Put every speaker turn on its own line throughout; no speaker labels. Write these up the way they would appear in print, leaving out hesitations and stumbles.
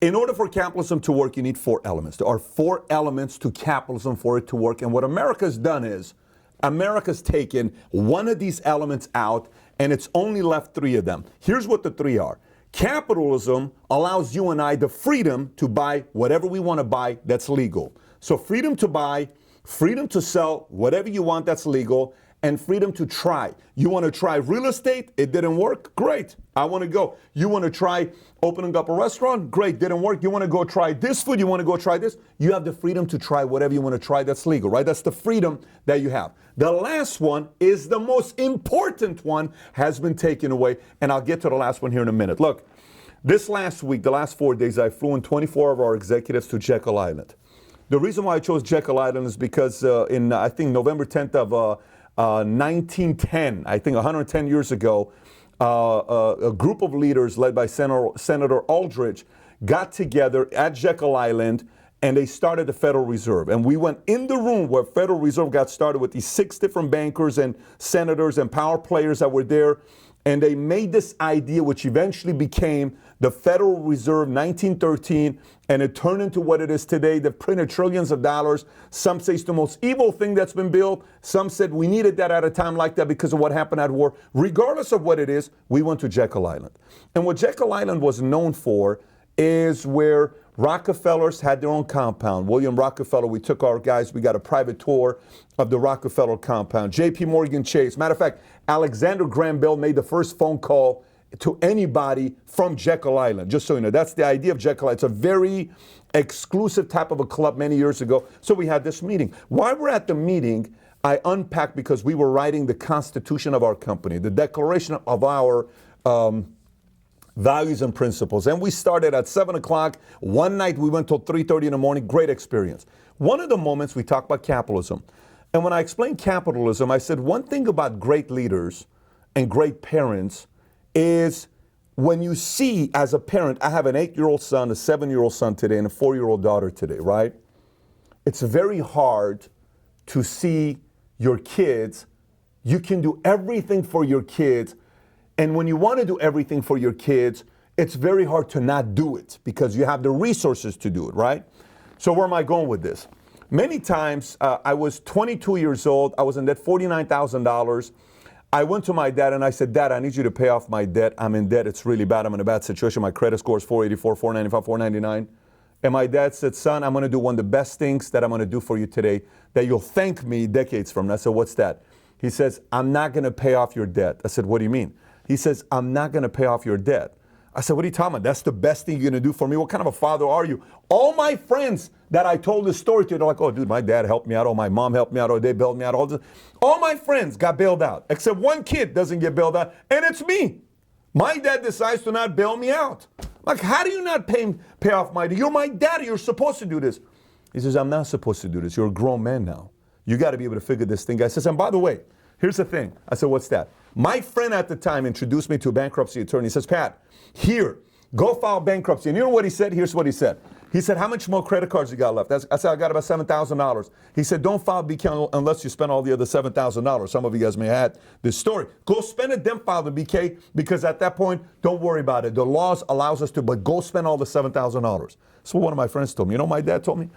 In order for capitalism to work, you need four elements. There are four elements to capitalism for it to work. And what America's done is, America's taken one of these elements out, and it's only left three of them. Here's what the three are. Capitalism allows you and I the freedom to buy whatever we want to buy that's legal. So freedom to buy, freedom to sell whatever you want that's legal, and freedom to try. You want to try real estate? It didn't work? Great. I want to go. You want to try opening up a restaurant? Great. Didn't work. You want to go try this food? You want to go try this? You have the freedom to try whatever you want to try that's legal, right? That's the freedom that you have. The last one is the most important one, has been taken away, and I'll get to the last one here in a minute. Look, this last week, the last 4 days, I flew in 24 of our executives to Jekyll Island. The reason why I chose Jekyll Island is because in, I think, November 10th of 1910, I think 110 years ago, a group of leaders led by Senator Aldrich got together at Jekyll Island, and they started the Federal Reserve. And we went in the room where Federal Reserve got started with these 6 different bankers and senators and power players that were there. And they made this idea, which eventually became the Federal Reserve 1913, and it turned into what it is today. They've printed trillions of dollars. Some say it's the most evil thing that's been built. Some said we needed that at a time like that because of what happened at war. Regardless of what it is, we went to Jekyll Island. And what Jekyll Island was known for is where Rockefellers had their own compound. William Rockefeller, we took our guys, we got a private tour of the Rockefeller compound. J.P. Morgan Chase. Matter of fact, Alexander Graham Bell made the first phone call to anybody from Jekyll Island, just so you know. That's the idea of Jekyll Island. It's a very exclusive type of a club many years ago. So we had this meeting. While we're at the meeting, I unpacked, because we were writing the constitution of our company, the declaration of our values and principles. And we started at 7 o'clock. One night we went till 3:30 in the morning. Great experience. One of the moments we talked about capitalism. And when I explained capitalism, I said one thing about great leaders and great parents is when you see, as a parent, I have an 8-year-old son, a 7-year-old son today, and a 4-year-old daughter today, right? It's very hard to see your kids. You can do everything for your kids. And when you want to do everything for your kids, it's very hard to not do it because you have the resources to do it, right? So where am I going with this? Many times, I was 22 years old. I was in debt $49,000. I went to my dad and I said, Dad, I need you to pay off my debt. I'm in debt. It's really bad. I'm in a bad situation. My credit score is 484, 495, 499. And my dad said, son, I'm going to do one of the best things that I'm going to do for you today that you'll thank me decades from now. I said, what's that? He says, I'm not going to pay off your debt. I said, what do you mean? He says, I'm not going to pay off your debt. I said, what are you talking about? That's the best thing you're going to do for me? What kind of a father are you? All my friends that I told this story to, they're like, oh, dude, my dad helped me out. Oh, my mom helped me out. Oh, they bailed me out. All my friends got bailed out, except one kid doesn't get bailed out, and it's me. My dad decides to not bail me out. Like, how do you not pay off my debt? You're my daddy. You're supposed to do this. He says, I'm not supposed to do this. You're a grown man now. You got to be able to figure this thing out. I says, and by the way, here's the thing. I said, what's that? My friend at the time introduced me to a bankruptcy attorney. He says, Pat, here, go file bankruptcy. And you know what he said? Here's what he said. He said, how much more credit cards you got left? I said, I got about $7,000. He said, don't file BK unless you spend all the other $7,000. Some of you guys may have had this story. Go spend it, then file the BK, because at that point, don't worry about it. The laws allows us to, but go spend all the $7,000. So one of my friends told me, you know what my dad told me?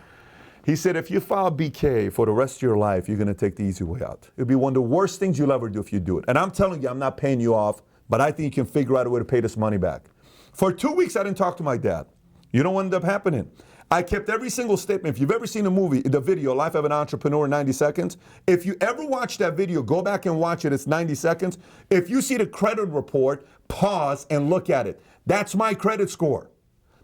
He said, if you file BK for the rest of your life, you're going to take the easy way out. It'll be one of the worst things you'll ever do if you do it. And I'm telling you, I'm not paying you off, but I think you can figure out a way to pay this money back. For 2 weeks, I didn't talk to my dad. You know what ended up happening? I kept every single statement. If you've ever seen the movie, the video, Life of an Entrepreneur in 90 Seconds, if you ever watch that video, go back and watch it. It's 90 seconds. If you see the credit report, pause and look at it. That's my credit score.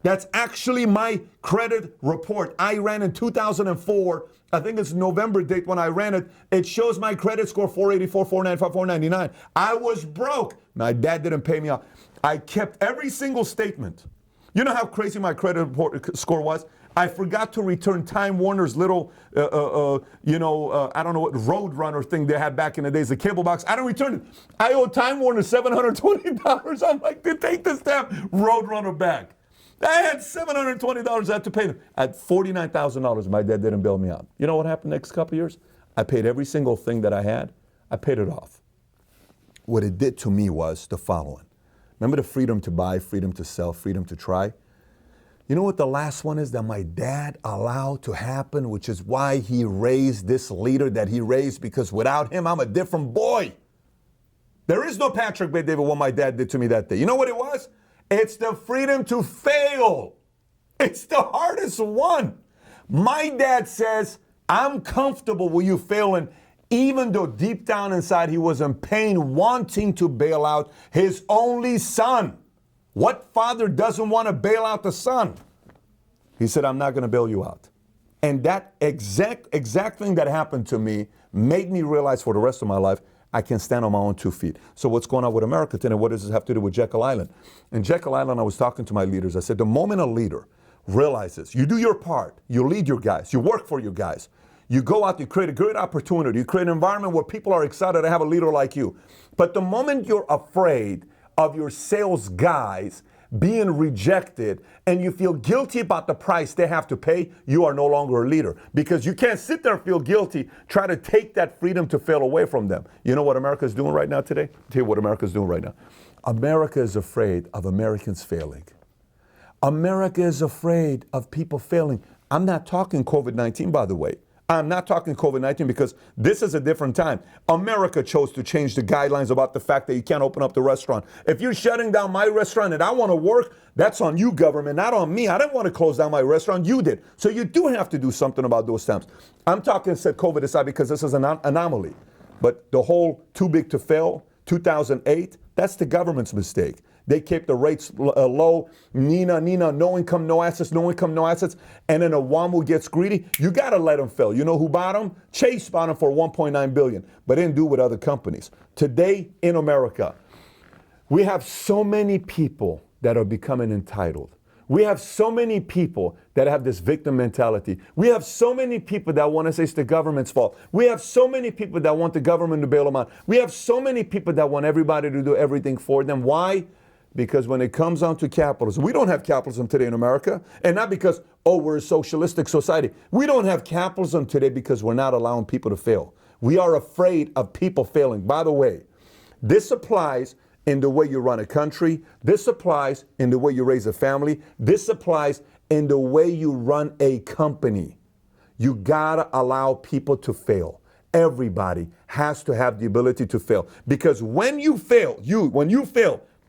That's actually my credit report. I ran in 2004. I think it's November date when I ran it. It shows my credit score 484, 495, 499. I was broke. My dad didn't pay me off. I kept every single statement. You know how crazy my credit report score was? I forgot to return Time Warner's little, I don't know what Roadrunner thing they had back in the days, the cable box. I don't return it. I owe Time Warner $720. I'm like, to take this damn Roadrunner back. I had $720 I had to pay them. At $49,000, my dad didn't bail me out. You know what happened the next couple of years? I paid every single thing that I had. I paid it off. What it did to me was the following. Remember the freedom to buy, freedom to sell, freedom to try? You know what the last one is that my dad allowed to happen, which is why he raised this leader that he raised, because without him, I'm a different boy. There is no Patrick Bet David what my dad did to me that day. You know what it was? It's the freedom to fail. It's the hardest one. My dad says, I'm comfortable with you failing, even though deep down inside he was in pain, wanting to bail out his only son. What father doesn't want to bail out the son? He said, I'm not going to bail you out. And that exact thing that happened to me made me realize for the rest of my life, I can stand on my own 2 feet. So what's going on with America today? What does this have to do with Jekyll Island? In Jekyll Island, I was talking to my leaders. I said, the moment a leader realizes you do your part, you lead your guys, you work for your guys, you go out, you create a great opportunity, you create an environment where people are excited to have a leader like you. But the moment you're afraid of your sales guys being rejected and you feel guilty about the price they have to pay, you are no longer a leader, because you can't sit there and feel guilty, try to take that freedom to fail away from them. You know what America is doing right now today? I'll tell you what America is doing right now. America is afraid of Americans failing. America is afraid of people failing. I'm not talking COVID-19, by the way. I'm not talking COVID-19 because this is a different time. America chose to change the guidelines about the fact that you can't open up the restaurant. If you're shutting down my restaurant and I want to work, that's on you, government, not on me. I didn't want to close down my restaurant. You did. So you do have to do something about those times. I'm talking, set COVID aside, because this is an anomaly. But the whole too big to fail, 2008, that's the government's mistake. They kept the rates low. Nina, no income, no assets, no income, no assets. And then a WAMU gets greedy. You got to let them fail. You know who bought them? Chase bought them for $1.9 billion, but didn't do it with other companies. Today in America, we have so many people that are becoming entitled. We have so many people that have this victim mentality. We have so many people that want to say it's the government's fault. We have so many people that want the government to bail them out. We have so many people that want everybody to do everything for them. Why? Because when it comes down to capitalism, we don't have capitalism today in America. And not because, oh, we're a socialistic society. We don't have capitalism today because we're not allowing people to fail. We are afraid of people failing. By the way, this applies in the way you run a country. This applies in the way you raise a family. This applies in the way you run a company. You gotta allow people to fail. Everybody has to have the ability to fail. Because when you fail,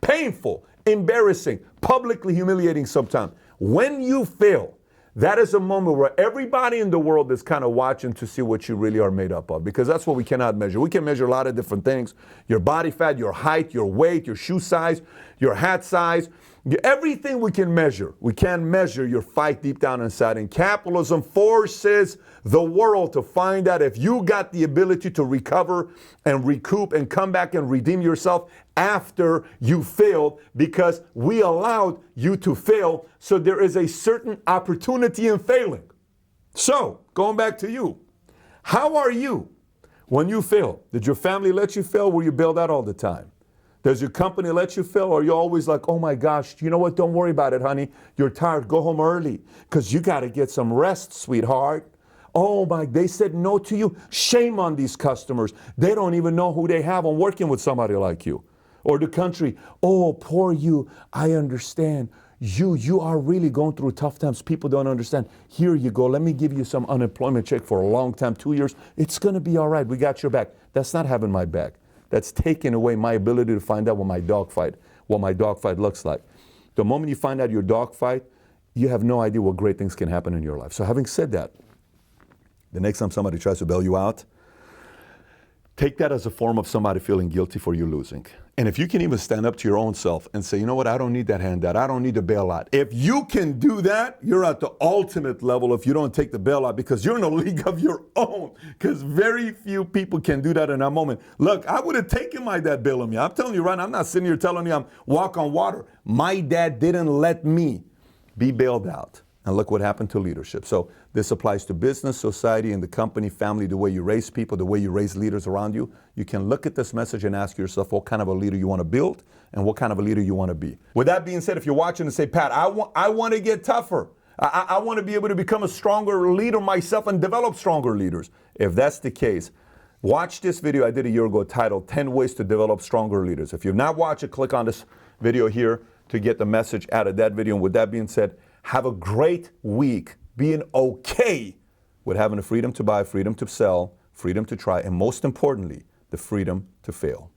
painful, embarrassing, publicly humiliating sometimes. When you fail, that is a moment where everybody in the world is kind of watching to see what you really are made up of, because that's what we cannot measure. We can measure a lot of different things. Your body fat, your height, your weight, your shoe size, your hat size, everything we can measure. We can't measure your fight deep down inside. And capitalism forces the world to find out if you got the ability to recover and recoup and come back and redeem yourself after you failed, because we allowed you to fail. So there is a certain opportunity in failing. So going back to you, how are you when you fail? Did your family let you fail? Were you bailed out all the time? Does your company let you fail? Or are you always like, oh my gosh, you know what? Don't worry about it, honey. You're tired. Go home early because you got to get some rest, sweetheart. Oh my, they said no to you. Shame on these customers. They don't even know who they have on working with somebody like you. Or the country, oh, poor you. I understand. You are really going through tough times. People don't understand. Here you go. Let me give you some unemployment check for a long time, 2 years. It's going to be all right. We got your back. That's not having my back. That's taking away my ability to find out what my dogfight looks like. The moment you find out your dogfight, you have no idea what great things can happen in your life. So having said that, the next time somebody tries to bail you out, take that as a form of somebody feeling guilty for you losing. And if you can even stand up to your own self and say, you know what, I don't need that handout. I don't need the bailout. If you can do that, you're at the ultimate level if you don't take the bailout, because you're in a league of your own, because very few people can do that in that moment. Look, I would have taken my dad bailing me. I'm telling you right now, I'm not sitting here telling you I'm walk on water. My dad didn't let me be bailed out. And look what happened to leadership. So this applies to business, society, and the company, family, the way you raise people, the way you raise leaders around you. You can look at this message and ask yourself what kind of a leader you want to build and what kind of a leader you want to be. With that being said, if you're watching and say, Pat, I want to get tougher. I want to be able to become a stronger leader myself and develop stronger leaders. If that's the case, watch this video I did a year ago titled 10 Ways to Develop Stronger Leaders. If you've not watched it, click on this video here to get the message out of that video. And with that being said, Have a great week being okay with having the freedom to buy, freedom to sell, freedom to try, and most importantly, the freedom to fail.